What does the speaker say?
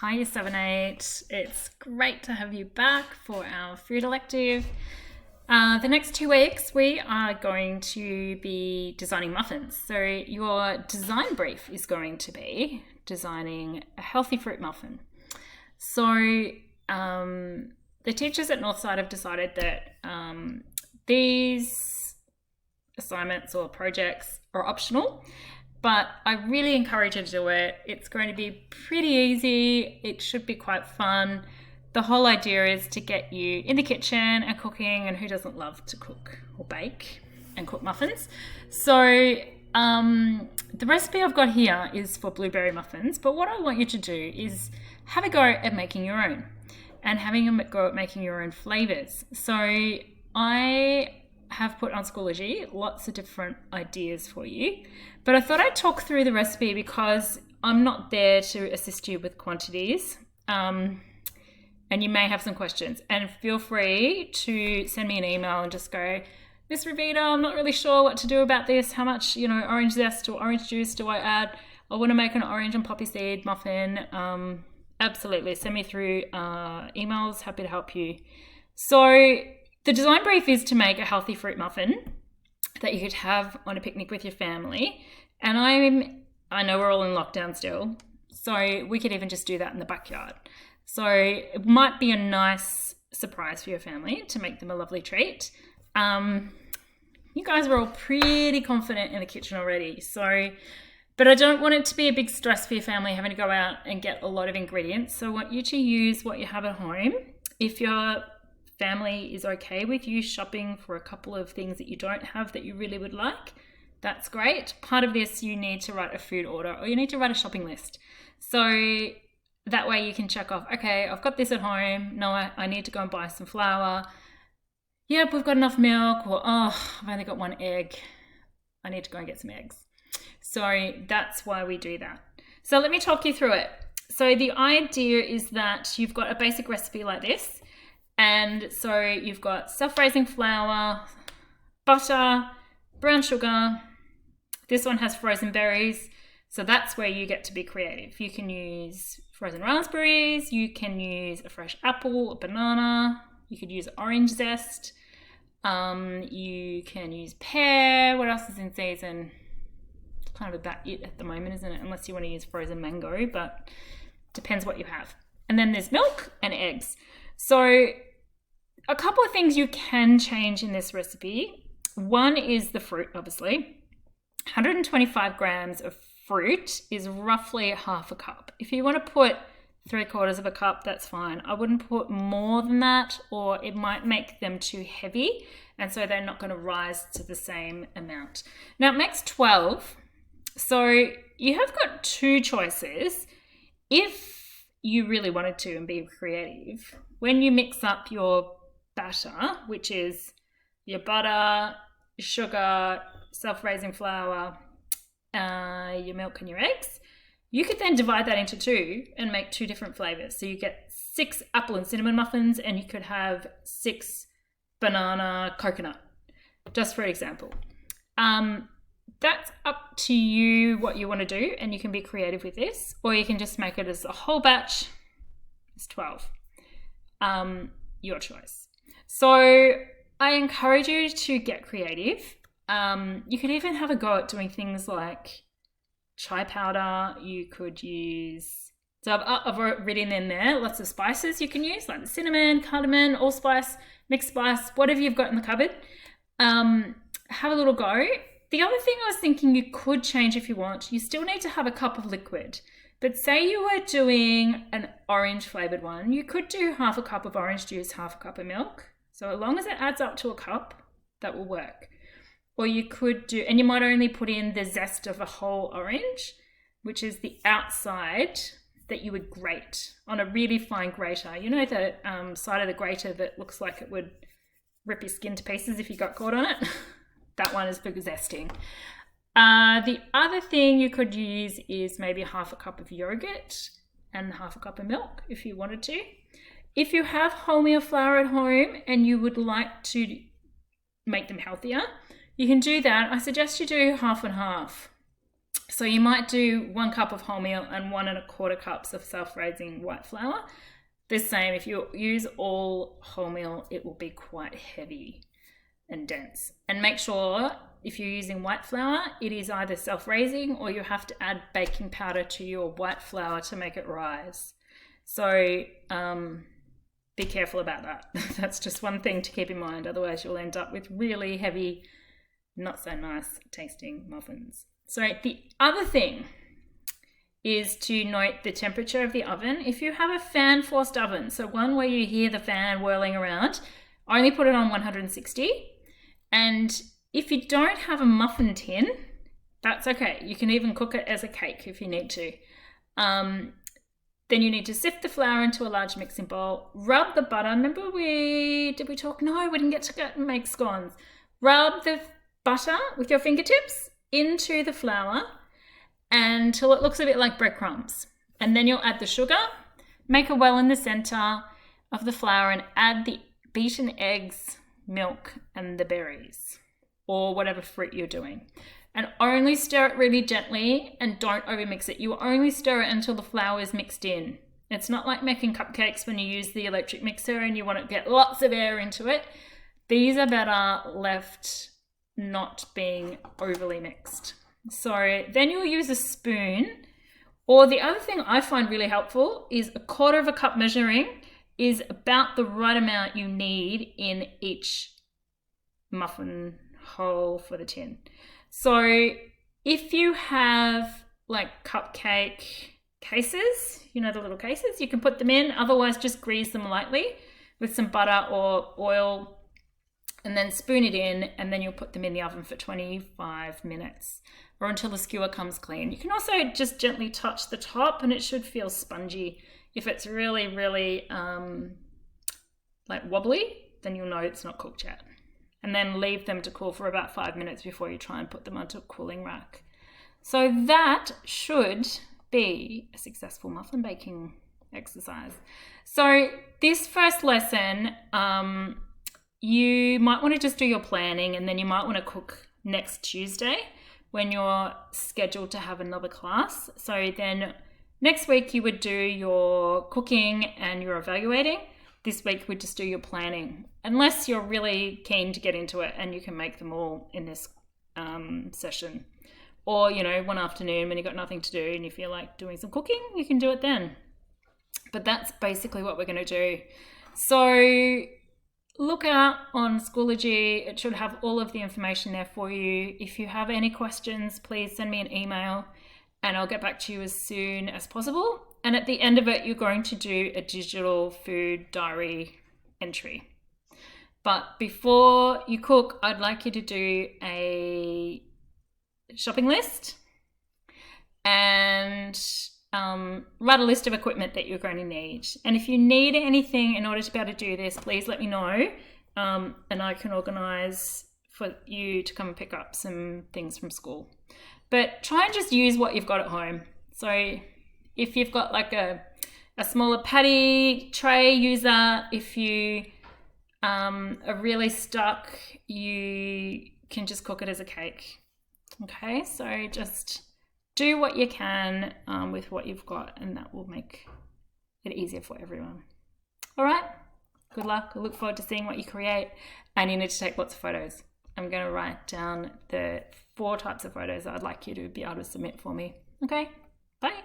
Hi, Year 7-8. It's great to have you back for our food elective. The next 2 weeks, we are going to be designing muffins. So your design brief is going to be designing a healthy fruit muffin. So the teachers at Northside have decided that these assignments or projects are optional, but I really encourage you to do it. It's going to be pretty easy. It should be quite fun. The whole idea is to get you in the kitchen and cooking, and who doesn't love to cook or bake and cook muffins? So the recipe I've got here is for blueberry muffins, but what I want you to do is have a go at making your own and having a go at making your own flavors. So I have put on Schoology lots of different ideas for you, but I thought I'd talk through the recipe because I'm not there to assist you with quantities, and you may have some questions, and feel free to send me an email and just go, Miss Ravita, I'm not really sure what to do about this. How much, orange zest or orange juice do I add? I want to make an orange and poppy seed muffin. Absolutely, send me through emails, happy to help you. So the design brief is to make a healthy fruit muffin that you could have on a picnic with your family. And I know we're all in lockdown still, so we could even just do that in the backyard. So it might be a nice surprise for your family to make them a lovely treat. You guys are all pretty confident in the kitchen already, but I don't want it to be a big stress for your family having to go out and get a lot of ingredients. So I want you to use what you have at home. If your family is okay with you shopping for a couple of things that you don't have that you really would like, that's great. Part of this, you need to write a food order or you need to write a shopping list. So that way you can check off, okay, I've got this at home. No, I need to go and buy some flour. Yep, we've got enough milk. Or, I've only got one egg. I need to go and get some eggs. So that's why we do that. So let me talk you through it. So the idea is that you've got a basic recipe like this. And so you've got self-raising flour, butter, brown sugar. This one has frozen berries. So that's where you get to be creative. You can use frozen raspberries. You can use a fresh apple, a banana. You could use orange zest. You can use pear. What else is in season? It's kind of about it at the moment, isn't it? Unless you want to use frozen mango, but depends what you have. And then there's milk and eggs. So a couple of things you can change in this recipe. One is the fruit, obviously. 125 grams of fruit is roughly half a cup. If you want to put 3/4 of a cup, that's fine. I wouldn't put more than that, or it might make them too heavy, and so they're not going to rise to the same amount. Now it makes 12. So you have got two choices. If you really wanted to and be creative, when you mix up your batter, which is your butter, sugar, self-raising flour, your milk and your eggs, you could then divide that into two and make two different flavors. So you get 6 apple and cinnamon muffins, and you could have 6 banana coconut, just for example. That's up to you what you want to do, and you can be creative with this, or you can just make it as a whole batch. It's 12. Your choice. So I encourage you to get creative. You could even have a go at doing things like chai powder. You could use, so I've written in there lots of spices you can use, like the cinnamon, cardamom, allspice, mixed spice, whatever you've got in the cupboard. Have a little go. The other thing I was thinking you could change if you want, you still need to have a cup of liquid. But say you were doing an orange flavored one, you could do half a cup of orange juice, half a cup of milk. So as long as it adds up to a cup, that will work. Or you could do, and you might only put in the zest of a whole orange, which is the outside that you would grate on a really fine grater. You know the side of the grater that looks like it would rip your skin to pieces if you got caught on it? That one is for zesting. The other thing you could use is maybe half a cup of yogurt and half a cup of milk if you wanted to. If you have wholemeal flour at home and you would like to make them healthier, you can do that. I suggest you do half and half. So you might do 1 cup of wholemeal and 1 1/4 cups of self-raising white flour. The same, if you use all wholemeal, it will be quite heavy and dense. And make sure if you're using white flour, it is either self-raising or you have to add baking powder to your white flour to make it rise. So be careful about that. That's just one thing to keep in mind. Otherwise, you'll end up with really heavy, not so nice tasting muffins. So the other thing is to note the temperature of the oven. If you have a fan forced oven, so one where you hear the fan whirling around, only put it on 160. And if you don't have a muffin tin, that's okay. You can even cook it as a cake if you need to. Then you need to sift the flour into a large mixing bowl. Rub the butter. Remember did we talk? No, we didn't get to make scones. Rub the butter with your fingertips into the flour until it looks a bit like breadcrumbs. And then you'll add the sugar. Make a well in the center of the flour and add the beaten eggs, milk, and the berries, or whatever fruit you're doing. And only stir it really gently and don't overmix it. You only stir it until the flour is mixed in. It's not like making cupcakes when you use the electric mixer and you want to get lots of air into it. These are better left not being overly mixed. So then you'll use a spoon, or the other thing I find really helpful is 1/4 cup measuring is about the right amount you need in each muffin hole for the tin. So if you have like cupcake cases, you know, the little cases, you can put them in. Otherwise, just grease them lightly with some butter or oil and then spoon it in, and then you'll put them in the oven for 25 minutes or until the skewer comes clean. You can also just gently touch the top and it should feel spongy. If it's really, really like wobbly, then you'll know it's not cooked yet. And then leave them to cool for about 5 minutes before you try and put them onto a cooling rack. So that should be a successful muffin baking exercise. So this first lesson, you might want to just do your planning, and then you might want to cook next Tuesday when you're scheduled to have another class. So then next week you would do your cooking and your evaluating. This week we'd just do your planning, unless you're really keen to get into it and you can make them all in this session. Or, you know, one afternoon when you've got nothing to do and you feel like doing some cooking, you can do it then. But that's basically what we're going to do. So look out on Schoology. It should have all of the information there for you. If you have any questions, please send me an email and I'll get back to you as soon as possible. And at the end of it, you're going to do a digital food diary entry. But before you cook, I'd like you to do a shopping list and write a list of equipment that you're going to need. And if you need anything in order to be able to do this, please let me know, and I can organise for you to come and pick up some things from school. But try and just use what you've got at home. So if you've got like a smaller patty tray, use that. If you are really stuck, you can just cook it as a cake. Okay, so just do what you can with what you've got, and that will make it easier for everyone. All right, good luck. I look forward to seeing what you create, and you need to take lots of photos. I'm going to write down the 4 types of photos that I'd like you to be able to submit for me. Okay, bye.